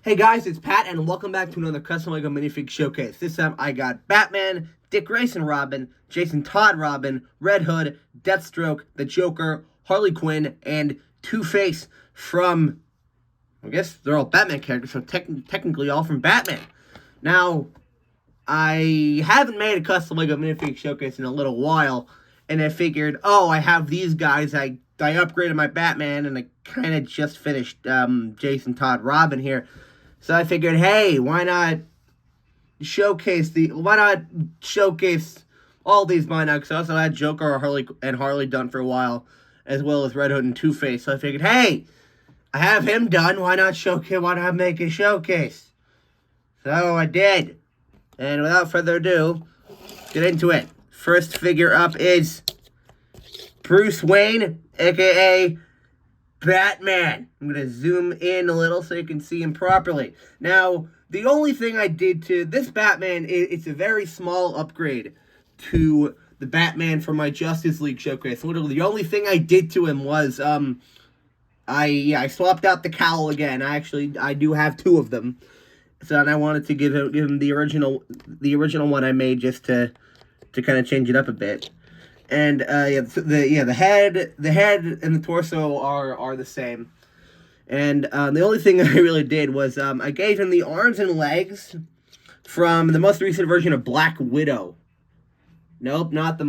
Hey guys, it's Pat, and welcome back to another custom LEGO minifig showcase. This time I got Batman, Dick Grayson Robin, Jason Todd Robin, Red Hood, Deathstroke, the Joker, Harley Quinn, and Two-Face from, I guess they're all Batman characters, so technically all from Batman. Now, I haven't made a custom LEGO minifig showcase in a little while, and I figured, oh, I have these guys, I upgraded my Batman, and I kind of just finished Jason Todd Robin here. So I figured, hey, why not showcase all these by now? Because I also had Joker or Harley done for a while, as well as Red Hood and Two-Face. So I figured, hey, I have him done. Why not make a showcase? So I did. And without further ado, let's get into it. First figure up is Bruce Wayne, aka Batman. I'm going to zoom in a little so you can see him properly. Now, the only thing I did to this Batman, it's a very small upgrade to the Batman from my Justice League showcase. Literally, the only thing I did to him was, I swapped out the cowl again. I do have two of them. So, and I wanted to give him the original one I made just to kind of change it up a bit. And the head and the torso are the same. And the only thing I really did was I gave him the arms and legs from the most recent version of Black Widow. Nope, not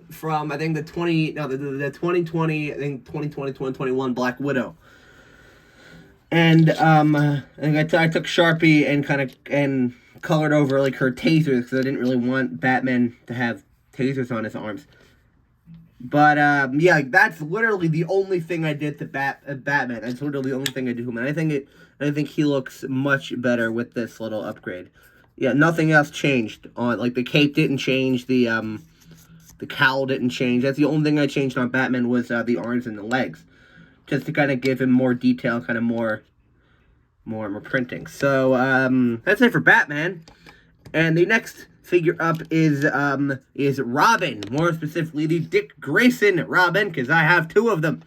from I think the 2020, I think 2021 Black Widow. And I think I took Sharpie and colored over like her tasers because I didn't really want Batman to have tasers on his arms. But, yeah, that's literally the only thing I did to Batman. That's literally the only thing I do to him. And I think he looks much better with this little upgrade. Yeah, nothing else changed. Like, the cape didn't change, the cowl didn't change. That's the only thing I changed on Batman was, the arms and the legs. Just to kind of give him more detail, kind of more printing. So, that's it for Batman. And the next figure up is Robin, more specifically the Dick Grayson Robin, because I have two of them.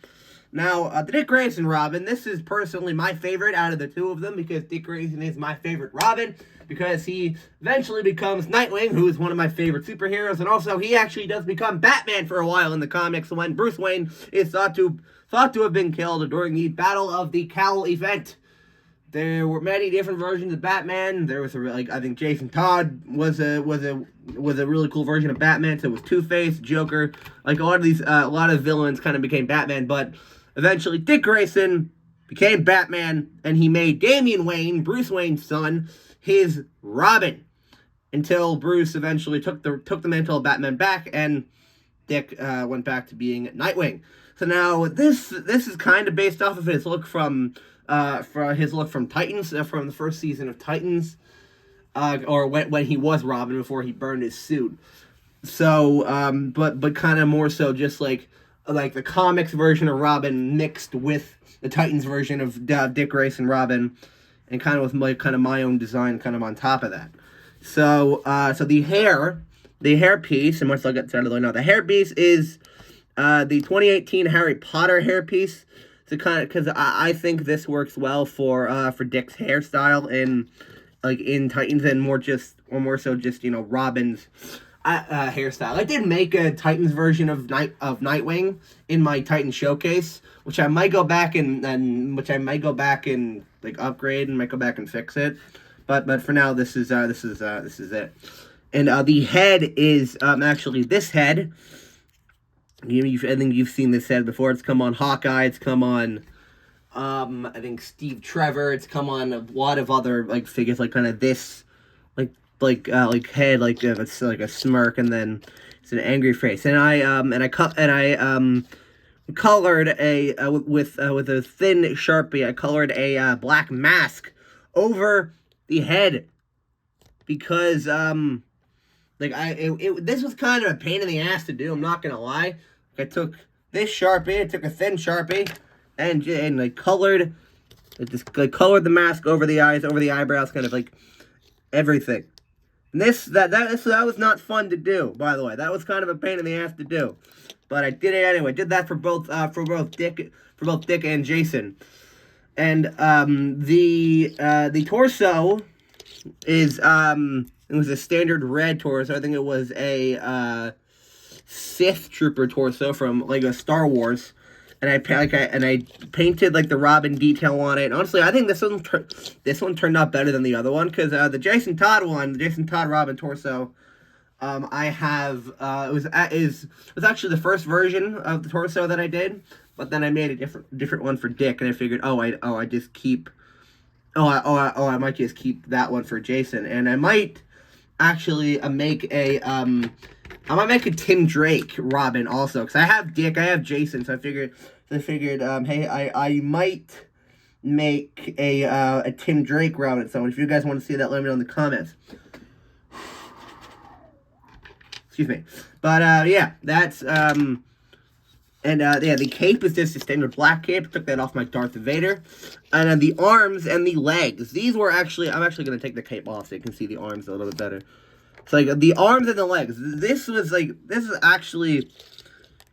Now, the Dick Grayson Robin, this is personally my favorite out of the two of them, because Dick Grayson is my favorite Robin, because he eventually becomes Nightwing, who is one of my favorite superheroes, and also he actually does become Batman for a while in the comics when Bruce Wayne is thought to have been killed during the Battle of the Cowl event. There were many different versions of Batman. There was I think Jason Todd was a really cool version of Batman. So it was Two-Face, Joker, like a lot of villains kind of became Batman. But eventually, Dick Grayson became Batman, and he made Damian Wayne, Bruce Wayne's son, his Robin, until Bruce eventually took the mantle of Batman back, and Dick went back to being Nightwing. So now this is kind of based off of his look from Titans, from the first season of Titans, or when he was Robin before he burned his suit. So, but kind of more so just like the comics version of Robin mixed with the Titans version of Dick Grayson Robin, and kind of with my own design kind of on top of that. So, the hair piece, and once I get started, the hair piece is the 2018 Harry Potter hair piece. To kind of, because I think this works well for Dick's hairstyle in Titans, and more so just Robin's hairstyle. I did make a Titans version of Nightwing in my Titans showcase, which I might go back and like upgrade and might go back and fix it. But for now, this is it. And the head is actually this head. I think you've seen this head before. It's come on Hawkeye. It's come on, I think Steve Trevor. It's come on a lot of other figures, like kind of this, like head, like it's like a smirk, and then it's an angry face. And I colored with a thin Sharpie. I colored a black mask over the head because this was kind of a pain in the ass to do. I'm not gonna lie. I took this Sharpie. I took a thin Sharpie, and I colored the mask over the eyes, over the eyebrows, kind of like everything. And that was not fun to do. By the way, that was kind of a pain in the ass to do, but I did it anyway. Did that for both Dick and Jason. And the torso is it was a standard red torso. I think it was a Sith Trooper torso from Lego Star Wars. And I painted like the Robin detail on it. And honestly, I think this one turned out better than the other one, because the Jason Todd one, the Jason Todd Robin torso, I have it was actually the first version of the torso that I did, but then I made a different one for Dick, and I figured, I might just keep that one for Jason, and I might actually make a Tim Drake Robin also, because I have Dick, I have Jason, so I figured, hey, I might make a Tim Drake Robin. So if you guys want to see that, let me know in the comments. Excuse me. But yeah, that's yeah, the cape is just a standard black cape. I took that off my Darth Vader. And then the arms and the legs. These were actually, I'm actually going to take the cape off so you can see the arms a little bit better. So like the arms and the legs. This is actually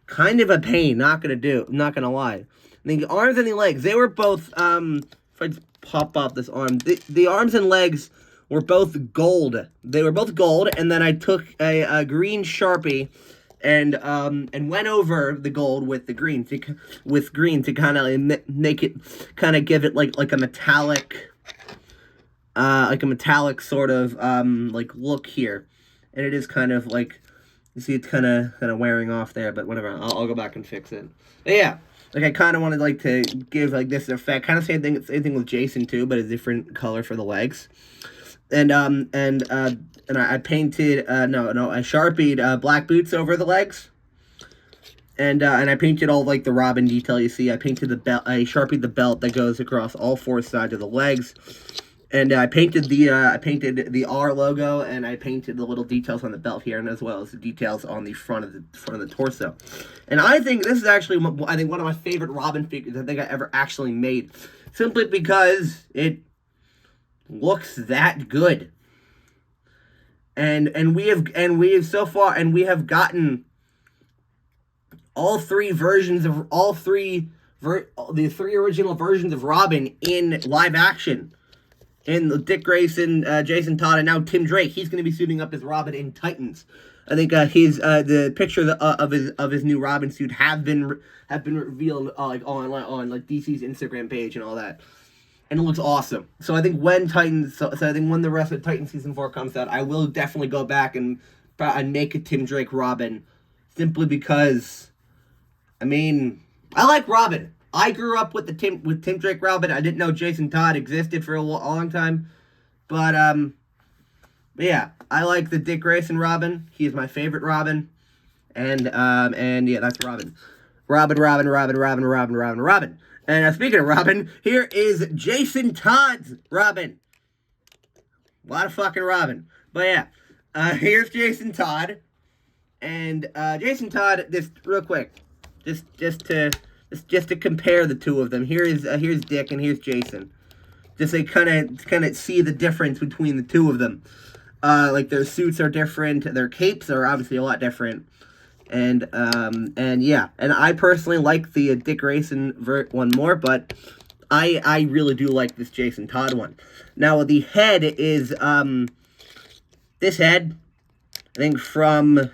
kind of a pain, not gonna lie. The arms and the legs, they were both, if I just pop off this arm, the arms and legs were both gold. They were both gold, and then I took a green Sharpie and went over the gold with the green to kind of make it, kind of give it like a metallic sort of like look here. And it is kind of like, you see it's kind of wearing off there, but whatever, I'll go back and fix it. But yeah, like I kind of wanted like to give like this effect, kind of same thing with Jason too, but a different color for the legs. And I painted I Sharpied black boots over the legs. And I painted all like the Robin detail you see. I painted the belt. I Sharpied the belt that goes across all four sides of the legs. And I painted the R logo, and I painted the little details on the belt here, and as well as the details on the front of the torso. And I think this is actually, I think, one of my favorite Robin figures I think I ever actually made, simply because it looks that good. And we have gotten all three versions of the three original versions of Robin in live action. In Dick Grayson, Jason Todd, and now Tim Drake. He's going to be suiting up as Robin in Titans. I think the picture of his new Robin suit have been revealed like on like DC's Instagram page and all that, and it looks awesome. So I think when the rest of Titans season 4 comes out, I will definitely go back and make a Tim Drake Robin, simply because, I mean, I like Robin. I grew up with Tim Drake Robin. I didn't know Jason Todd existed for a long time, but yeah, I like the Dick Grayson Robin. He is my favorite Robin, and yeah, that's Robin. And speaking of Robin, here is Jason Todd's Robin. A lot of fucking Robin, but yeah, here's Jason Todd, and Jason Todd. Just real quick, just to compare the two of them. Here's Dick and here's Jason. Just to kind of see the difference between the two of them. Like their suits are different, their capes are obviously a lot different, and yeah. And I personally like the Dick Grayson one more, but I really do like this Jason Todd one. Now the head is this head, I think from.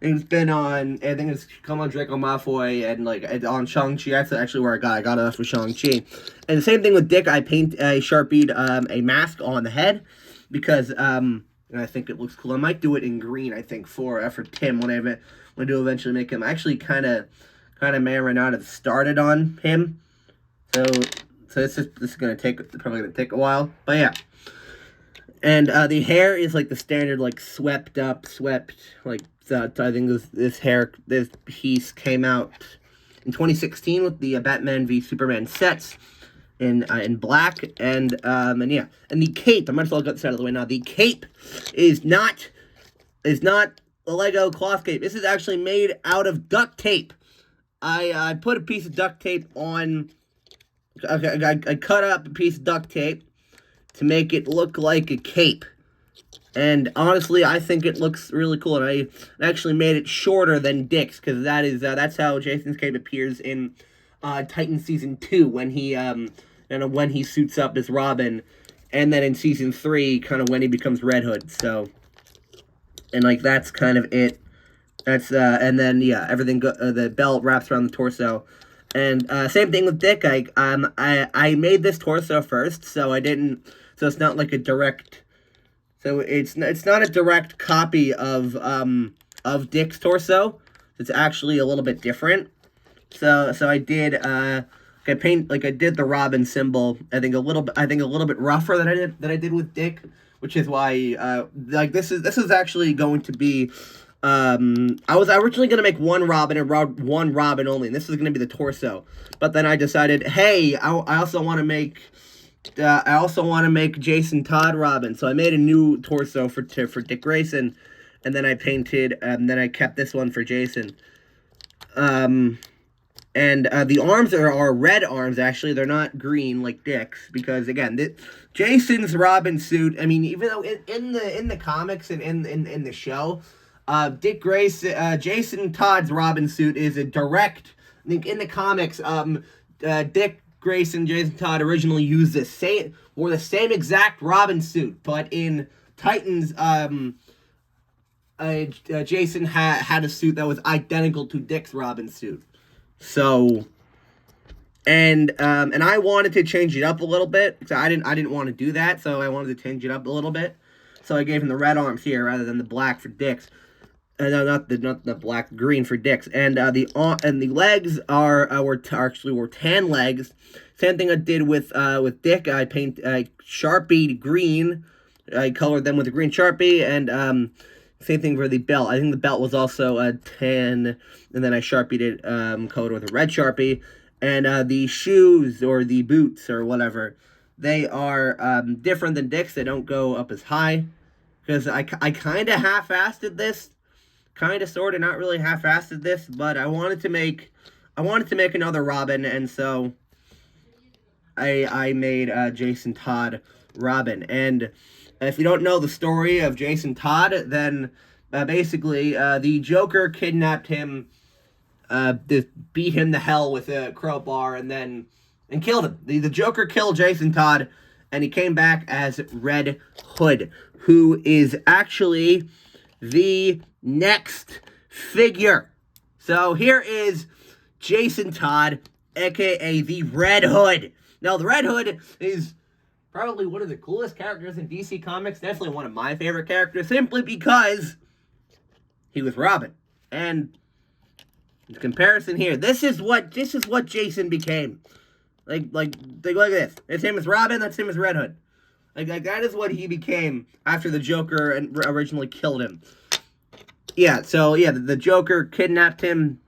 It's been on, I think it's come on Draco Malfoy and like on Shang-Chi. That's actually where I got it for Shang-Chi. And the same thing with Dick. I Sharpied a mask on the head because and I think it looks cool. I might do it in green. I think for Tim when I do eventually make him. I actually kind of may or may not have started on him. So this is probably gonna take a while. But yeah. And the hair is like the standard, like swept like. I think this piece came out in 2016 with the Batman v Superman sets in black, and yeah, and the cape. I might as well get this out of the way now. The cape is not a Lego cloth cape. This is actually made out of duct tape. I put a piece of duct tape on. I cut up a piece of duct tape to make it look like a cape. And honestly, I think it looks really cool. And I actually made it shorter than Dick's, because that's how Jason's cape appears in Titan Season 2 when when he suits up as Robin, and then in Season 3, kind of when he becomes Red Hood. So, and like that's kind of it. That's and then yeah, everything the belt wraps around the torso, and same thing with Dick. I made this torso first, so I didn't. So it's not like a direct. So it's not a direct copy of Dick's torso. It's actually a little bit different. So I did I did the Robin symbol. I think a little bit rougher than I did with Dick, which is why this is actually going to be. I was originally gonna make one Robin and one Robin only, and this was gonna be the torso. But then I decided, hey, I also want to make Jason Todd Robin, so I made a new torso for Dick Grayson, and then I painted, then I kept this one for Jason. And the arms are red arms, actually. They're not green like Dick's, because, again, Jason's Robin suit, I mean, even though in the comics and in the show, Jason Todd's Robin suit is a direct, I think in the comics, Dick Grayson, Jason Todd originally used the same exact Robin suit, but in Titans, Jason had a suit that was identical to Dick's Robin suit. So, and I wanted to change it up a little bit, because I didn't want to do that, so I wanted to change it up a little bit. So I gave him the red arms here rather than the black for Dick's. No, not the black, green for Dick's. And the legs were tan legs. Same thing I did with Dick. I Sharpied green. I colored them with a green Sharpie, and same thing for the belt. I think the belt was also tan, and then I Sharpied it, colored with a red Sharpie. And the shoes or the boots or whatever, they are different than Dick's. They don't go up as high, because I kind of half-assed this. Kind of, sort of, not really half-assed this, but I wanted to make another Robin, and so I made Jason Todd Robin. And if you don't know the story of Jason Todd, then basically the Joker kidnapped him, beat him to hell with a crowbar, and killed him. The Joker killed Jason Todd, and he came back as Red Hood, who is actually the next figure. So here is Jason Todd, aka the Red Hood. Now, the Red Hood is probably one of the coolest characters in DC Comics. Definitely one of my favorite characters, simply because he was Robin. And the comparison here, this is what Jason became. Like look at this. His name is Robin. That's him as Red Hood. Like that is what he became after the Joker originally killed him. Yeah, so yeah, the Joker kidnapped him,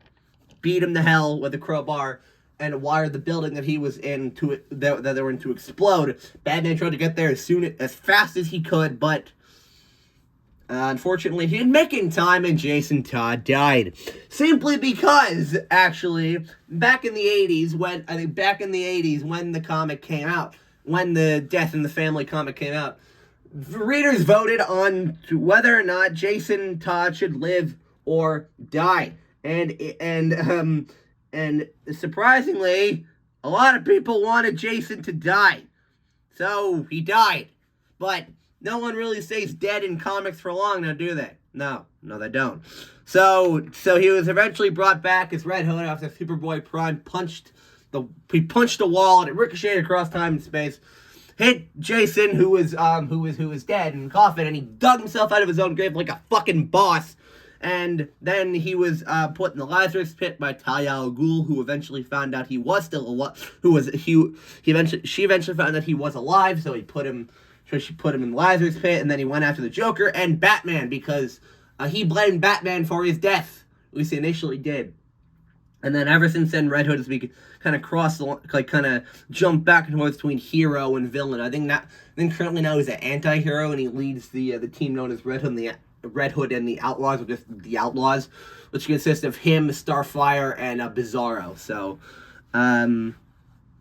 beat him to hell with a crowbar, and wired the building that he was in that they were in to explode. Batman tried to get there as fast as he could, but unfortunately he didn't make it in time, and Jason Todd died. Simply because, actually, back in the 80s when the comic came out, when the Death in the Family comic came out, readers voted on whether or not Jason Todd should live or die. And surprisingly, a lot of people wanted Jason to die. So he died. But no one really stays dead in comics for long now, do they? No, they don't. So he was eventually brought back as Red Hood after Superboy Prime punched the wall, and it ricocheted across time and space, hit Jason, who was dead in a coffin, and he dug himself out of his own grave like a fucking boss. And then he was put in the Lazarus pit by Talia al Ghul, who eventually found out he was still alive. She eventually found that he was alive, so she put him in the Lazarus pit, and then he went after the Joker and Batman, because he blamed Batman for his death. At least he initially did. And then ever since then, Red Hood has kind of jumped back and forth between hero and villain. I think currently now he's an anti-hero, and he leads the team known as Red Hood and the Outlaws, or just the Outlaws, which consists of him, Starfire, and Bizarro. So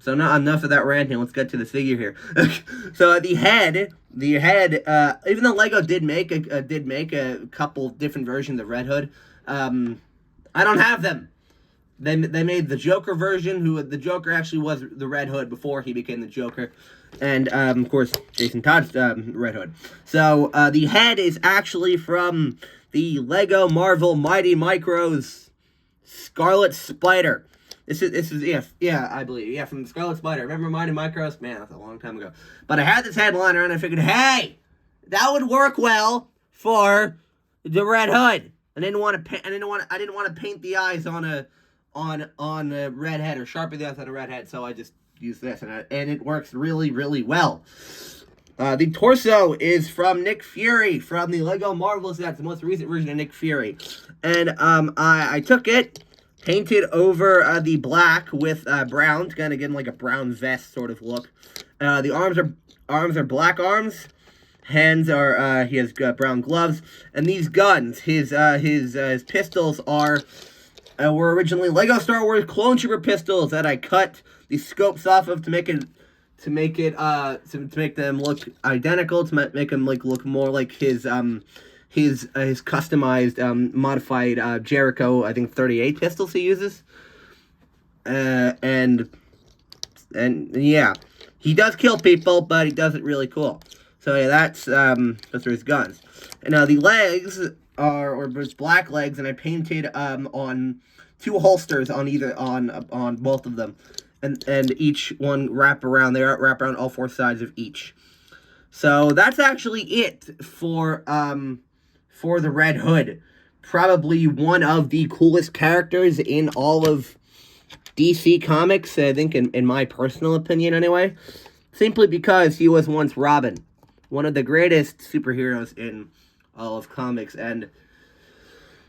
not enough of that ranting. Let's get to the figure here. So the head, even though Lego did make a couple different versions of Red Hood, I don't have them. they made the Joker version, who the Joker actually was the Red Hood before he became the Joker. And, of course, Jason Todd's Red Hood. So, the head is actually from the Lego Marvel Mighty Micros Scarlet Spider. This is I believe, from the Scarlet Spider. Remember Mighty Micros? Man, that's a long time ago. But I had this head lying around, and I figured, hey, that would work well for the Red Hood. I didn't want to paint the eyes on a red head, or sharpen the eyes on a red head, so I just used this, and it works really, really well. The torso is from Nick Fury, from the Lego Marvel sets, the most recent version of Nick Fury. And I took it, painted over the black with brown, to kind of give him like a brown vest sort of look. The arms are black arms. Hands are he has brown gloves, and these guns, his pistols were originally Lego Star Wars Clone Trooper pistols that I cut the scopes off of to make them look identical, to make them look more like his customized modified Jericho, I think 38 pistols he uses. And yeah, he does kill people, but he does it really cool. So yeah, that's his guns. And now the legs are black legs, and I painted on 2 holsters on both of them, and each one wrap around all 4 sides of each. So that's actually it for the Red Hood. Probably one of the coolest characters in all of DC Comics, I think, in my personal opinion anyway. Simply because he was once Robin, one of the greatest superheroes in all of comics. And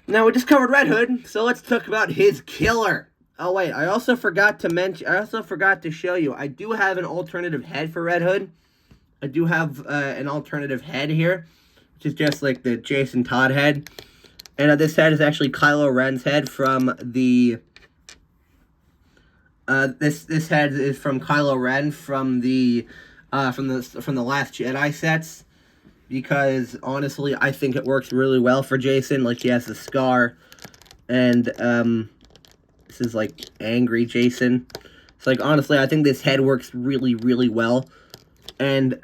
now we just covered Red Hood, so let's talk about his killer. Oh wait, I also forgot to show you, I do have an alternative head for Red Hood. I do have an alternative head here, which is just like the Jason Todd head. And this head is actually Kylo Ren's head from the... This head is from Kylo Ren from the Last Jedi sets, because honestly I think it works really well for Jason. Like, he has a scar, and this is like angry Jason. It's like, honestly, I think this head works really, really well. And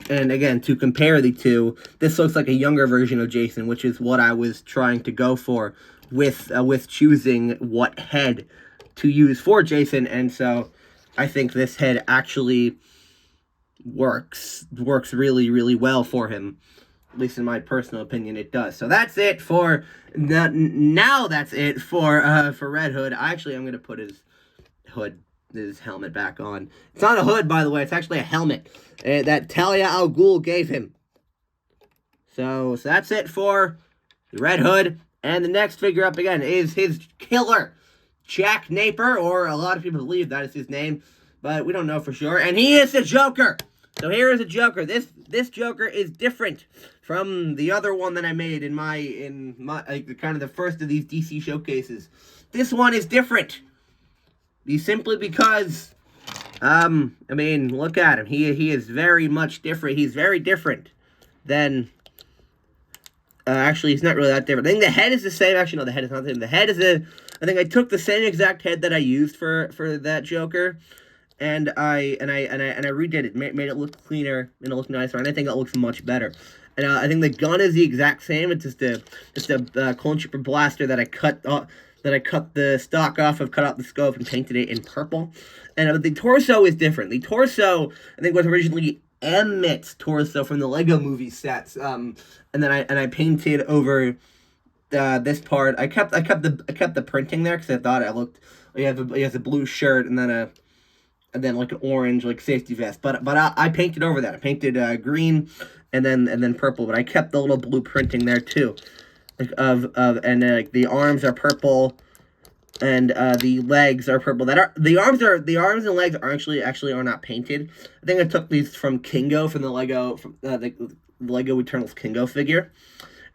again, to compare the two, this looks like a younger version of Jason, which is what I was trying to go for with choosing what head to use for Jason. And so I think this head actually works really, really well for him. At least in my personal opinion, it does. So that's it for that's it for Red Hood. Actually, I'm gonna put his helmet back on. It's not a hood, by the way. It's actually a helmet that Talia al Ghul gave him. So that's it for the Red Hood. And the next figure up again is his killer, Jack Napier, or a lot of people believe that is his name, but we don't know for sure. And he is the Joker. So here is a Joker. This Joker is different from the other one that I made in my kind of the first of these DC showcases. This one is different. Simply because, I mean, look at him. He is very much different. He's very different than. Actually, he's not really that different. I think the head is the same. Actually, no, the head is not the same. The head is I think I took the same exact head that I used for that Joker, and I redid it, made it look cleaner, and it look nicer, and I think it looks much better. And I think the gun is the exact same. It's just a Clone Trooper blaster that I cut the stock off of, cut out the scope, and painted it in purple. And the torso is different. The torso, I think, was originally Emmett's torso from the Lego movie sets. And then I painted over this part. I kept the printing there because I thought it looked. He has a blue shirt and then like an orange like safety vest. But I painted over that. I painted green and then purple. But I kept the little blue printing there too. The arms are purple, and the legs are purple. The arms and legs are actually are not painted. I think I took these from Kingo, from the Lego Eternals Kingo figure,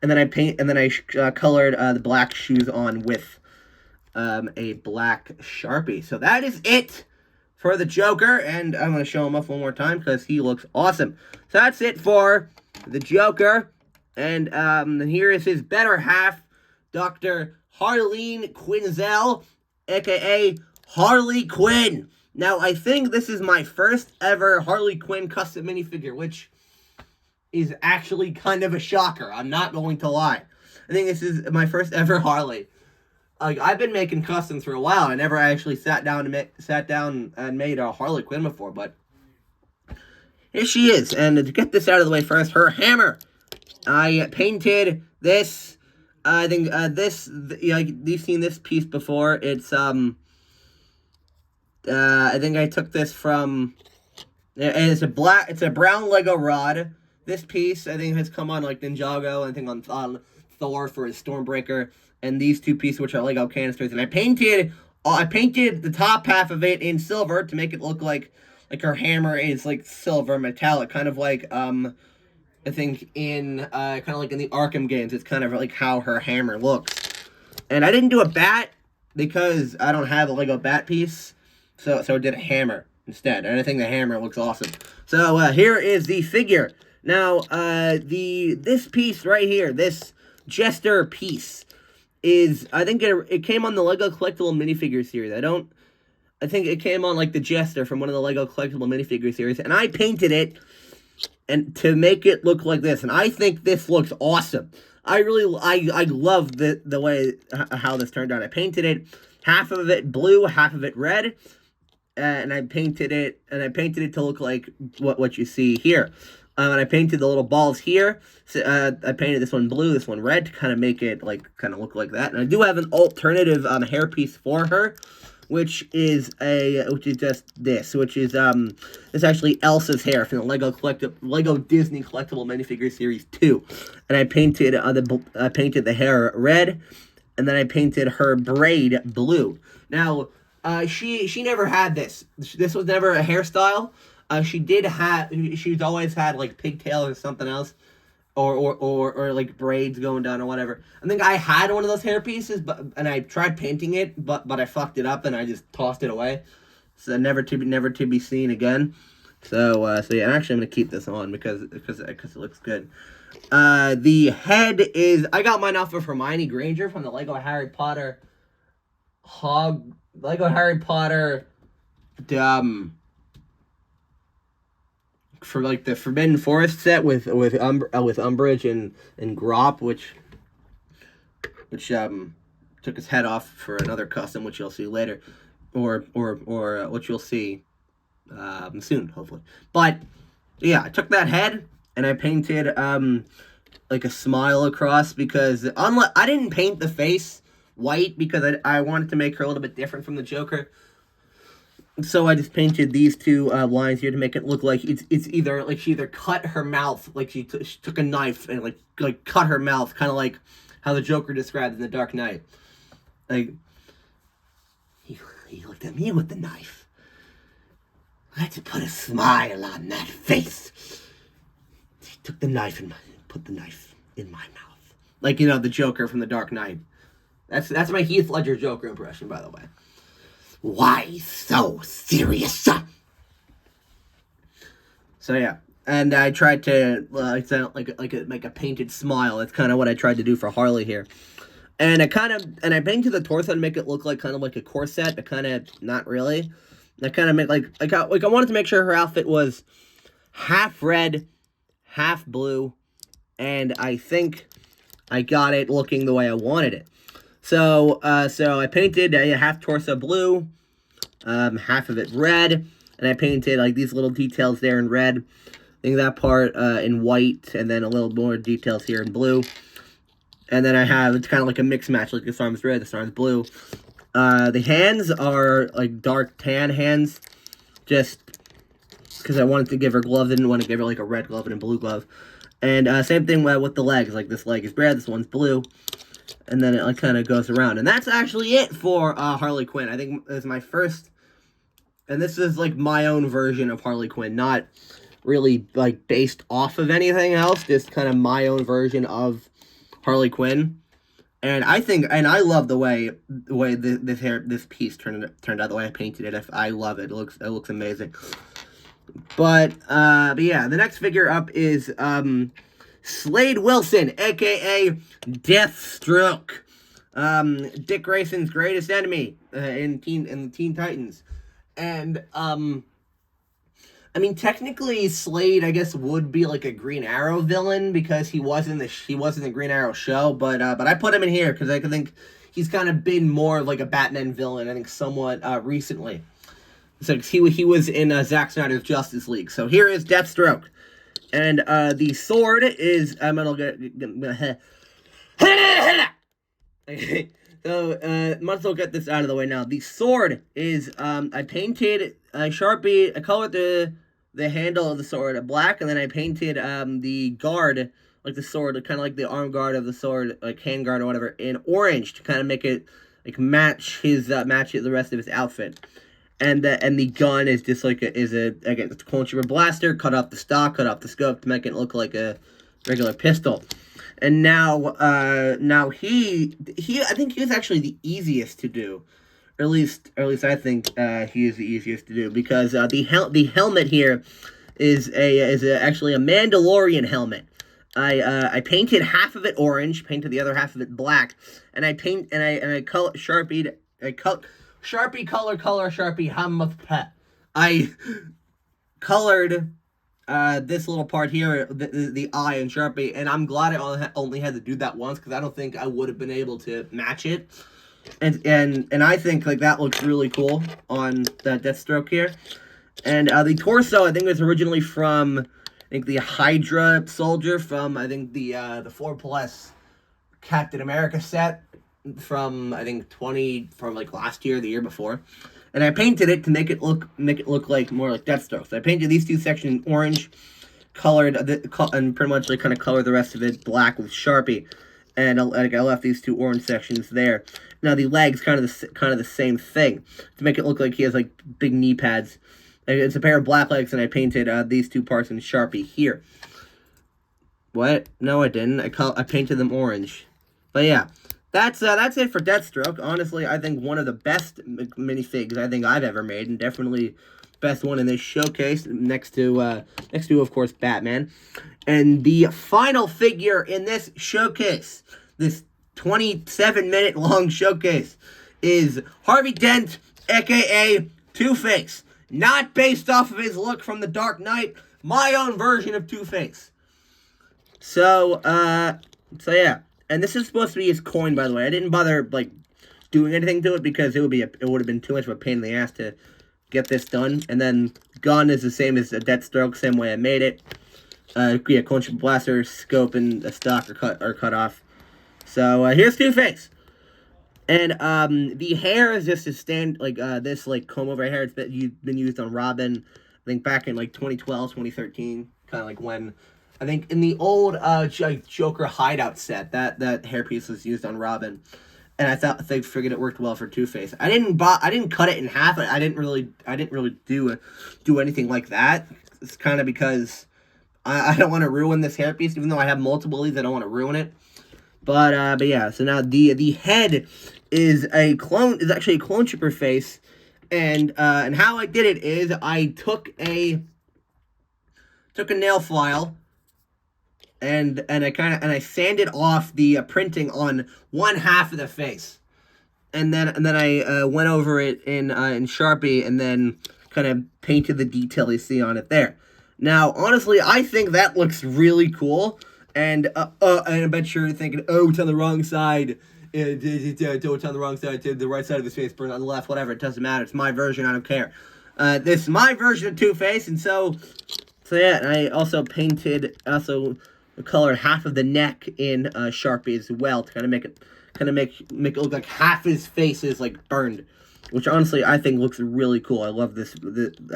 and then I colored the black shoes on with a black Sharpie. So that is it for the Joker, and I'm gonna show him off one more time because he looks awesome. So that's it for the Joker. And here is his better half, Dr. Harleen Quinzel, aka Harley Quinn. Now, I think this is my first ever Harley Quinn custom minifigure, which is actually kind of a shocker. I'm not going to lie. I think this is my first ever Harley. Like, I've been making customs for a while. I never actually sat down and made a Harley Quinn before, but here she is. And to get this out of the way first, her hammer. I painted this. I think you've seen this piece before. It's I think I took this from. It's a brown Lego rod. This piece I think has come on like Ninjago. I think on Thor for his Stormbreaker, and these two pieces which are Lego canisters. And I painted the top half of it in silver to make it look like her hammer is like silver metallic, kind of like I think in kind of like in the Arkham games. It's kind of like how her hammer looks. And I didn't do a bat because I don't have a Lego bat piece, so I did a hammer instead. And I think the hammer looks awesome. So here is the figure. Now this piece right here, this Jester piece, is I think it came on the Lego collectible minifigure series. I think it came on like the Jester from one of the Lego collectible minifigure series, and I painted it and to make it look like this, and I think this looks awesome. I love the way how this turned out. I painted it, half of it blue, half of it red, and I painted it to look like what you see here. And I painted the little balls here. So, I painted this one blue, this one red, to kind of make it kind of look like that. And I do have an alternative hairpiece for her, which is just this, which is it's actually Elsa's hair from the Lego Disney Collectible Minifigure Series 2. And I painted the hair red, and then I painted her braid blue. Now, she never had this. This was never a hairstyle. She's always had like pigtails or something else, or like braids going down or whatever. I think I had one of those hair pieces, and I tried painting it, but I fucked it up and I just tossed it away, so never to be seen again. So yeah, actually I'm gonna keep this on because it looks good. The head is, I got mine off of Hermione Granger from the Lego Harry Potter for like the Forbidden Forest set with Umbridge and Grop, which took his head off for another custom, which you'll see later, or which you'll see soon, hopefully. But yeah, I took that head and I painted like a smile across, because I didn't paint the face white because I wanted to make her a little bit different from the Joker. So I just painted these two lines here to make it look like it's either like she either cut her mouth, like she took a knife and like cut her mouth, kind of like how the Joker described in The Dark Knight. Like, he looked at me with the knife. Let's put a smile on that face. He took the knife and put the knife in my mouth, like, you know, the Joker from The Dark Knight. That's my Heath Ledger Joker impression, by the way. Why so serious? So yeah, and I tried to make a painted smile. That's kind of what I tried to do for Harley here, and I painted the torso to make it look like kind of like a corset, but kind of not really. I kind of made I wanted to make sure her outfit was half red, half blue, and I think I got it looking the way I wanted it. So I painted half torso blue, half of it red, and I painted like these little details there in red. I think that part in white, and then a little more details here in blue. And then it's kind of like a mix match, like this arm's red, this arm's blue. The hands are like dark tan hands, just because I wanted to give her gloves. I didn't want to give her like a red glove and a blue glove. And same thing with the legs, like this leg is red, this one's blue. And then it kind of goes around. And that's actually it for Harley Quinn. I think it's my first, and this is like my own version of Harley Quinn, not really like based off of anything else, just kind of my own version of Harley Quinn. And I love the way this piece turned out, the way I painted it. I love it. It looks amazing. But yeah, the next figure up is Slade Wilson, aka Deathstroke. Dick Grayson's greatest enemy in the Teen Titans, and I mean, technically, Slade, I guess, would be like a Green Arrow villain because he was in the Green Arrow show, but I put him in here because I think he's kind of been more like a Batman villain. I think somewhat recently. So he was in Zack Snyder's Justice League. So here is Deathstroke, and the sword is I'm gonna get. So, might as well get this out of the way now. The sword is, I painted a Sharpie, I colored the handle of the sword black, and then I painted, the guard, like the sword, kind of like the arm guard of the sword, like hand guard or whatever, in orange to kind of make it, like, match the rest of his outfit. And the gun is just like it's a clone trooper blaster, cut off the stock, cut off the scope to make it look like a regular pistol. And now he I think he was actually the easiest to do, or at least I think he is the easiest to do because the helmet here is actually a Mandalorian helmet. I painted half of it orange, painted the other half of it black, and I color Sharpie color Sharpie Hamapet. I colored this little part here, the eye in Sharpie, and I'm glad I only had to do that once because I don't think I would have been able to match it. And I think like that looks really cool on the Deathstroke here. And the torso I think was originally from the Hydra soldier from I think the 4+ Captain America set from I think from like last year, the year before. And I painted it to make it look like more like Deathstroke. So I painted these two sections orange, and pretty much like kind of colored the rest of it black with Sharpie, and I left these two orange sections there. Now the legs kind of the same thing to make it look like he has like big knee pads. It's a pair of black legs, and I painted these two parts in Sharpie here. What? No, I didn't. I painted them orange. But yeah. That's it for Deathstroke. Honestly, I think one of the best minifigs I think I've ever made, and definitely best one in this showcase. Next to of course Batman, and the final figure in this showcase, this 27-minute long showcase, is Harvey Dent, aka Two-Face. Not based off of his look from The Dark Knight, my own version of Two-Face. So yeah. And this is supposed to be his coin, by the way. I didn't bother, like, doing anything to it because it would have been too much of a pain in the ass to get this done. And then gun is the same as a Deathstroke, same way I made it. Yeah, clone trooper blaster, scope, and a stock are cut off. So here's Two-Face. And the hair is just this like comb over hair. It's been used on Robin, I think back in like 2012, 2013, kind of like when. I think in the old Joker hideout set, that hairpiece was used on Robin, and they figured it worked well for Two-Face. I didn't cut it in half. I didn't really do anything like that. It's kind of because I don't want to ruin this hairpiece, even though I have multiple of these. I don't want to ruin it. But yeah. So now the head is actually a clone trooper face, and how I did it is I took a nail file. And I sanded off the printing on one half of the face, and then I went over it in Sharpie, and then kind of painted the detail you see on it there. Now, honestly, I think that looks really cool, and I bet you're thinking, oh, it's on the wrong side. It's on the wrong side. To the right side of his face, burn on the left. Whatever, it doesn't matter. It's my version. I don't care. This is my version of Two-Face, and so yeah. And I also colored half of the neck in Sharpie as well to kind of make it look like half his face is like burned, which honestly I think looks really cool. I love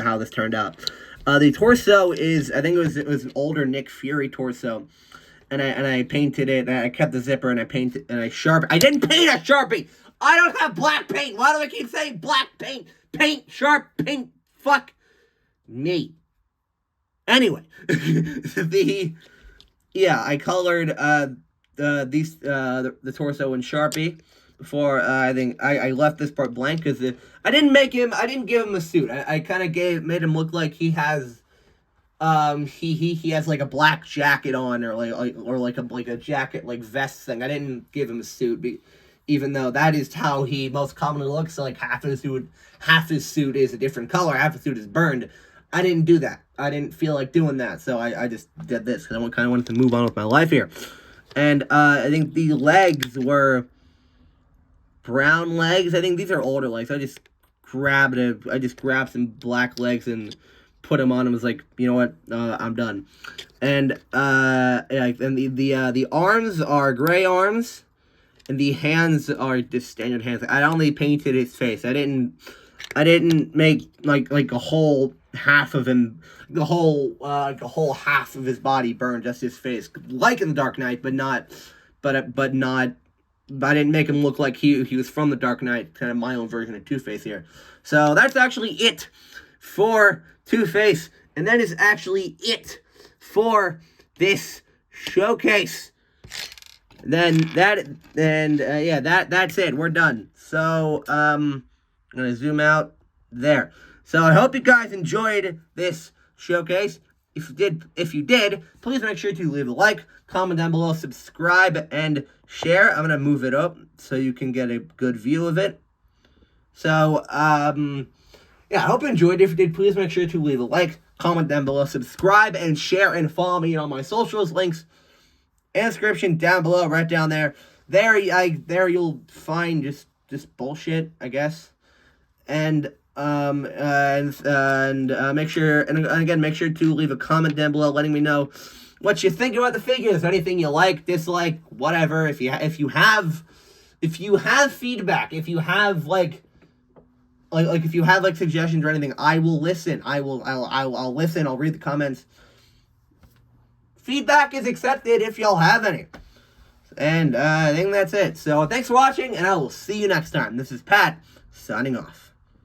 how this turned out. The torso is, I think it was an older Nick Fury torso, and I painted it. I kept the zipper and I painted and I didn't paint a Sharpie. I don't have black paint. Why do I keep saying black paint? Sharp paint. Fuck me. Anyway, Yeah, I colored the torso in Sharpie before. I think I left this part blank because I didn't give him a suit. I kind of made him look like he has he has like a black jacket on or like a jacket like vest thing. I didn't give him a suit. even though that is how he most commonly looks. So like half his suit is a different color, half his suit is burned. I didn't do that. I didn't feel like doing that, so I just did this because I kind of wanted to move on with my life here. And I think the legs were brown legs. I think these are older legs. I just grabbed some black legs and put them on and was like, you know what, I'm done. And the arms are gray arms, and the hands are just standard hands. I only painted his face. I didn't make like a whole half of him, the whole half of his body burned, just his face, like in the Dark Knight, but I didn't make him look like he was from the Dark Knight. Kind of my own version of Two-Face here. So that's actually it for Two-Face, and that is actually it for this showcase. That's it. We're done. So I'm gonna zoom out there. So I hope you guys enjoyed this showcase. If you did, please make sure to leave a like, comment down below, subscribe, and share. I'm gonna move it up so you can get a good view of it. So yeah, I hope you enjoyed. If you did, please make sure to leave a like, comment down below, subscribe, and share, and follow me on my socials. Links in the description down below, right down there. There you'll find just bullshit, I guess. And make sure, and again, make sure to leave a comment down below letting me know what you think about the figures, anything you like, dislike, whatever. If you have feedback, if you have if you have suggestions or anything, I will listen. I'll listen. I'll read the comments. Feedback is accepted if y'all have any. And I think that's it. So thanks for watching, and I will see you next time. This is Pat, signing off.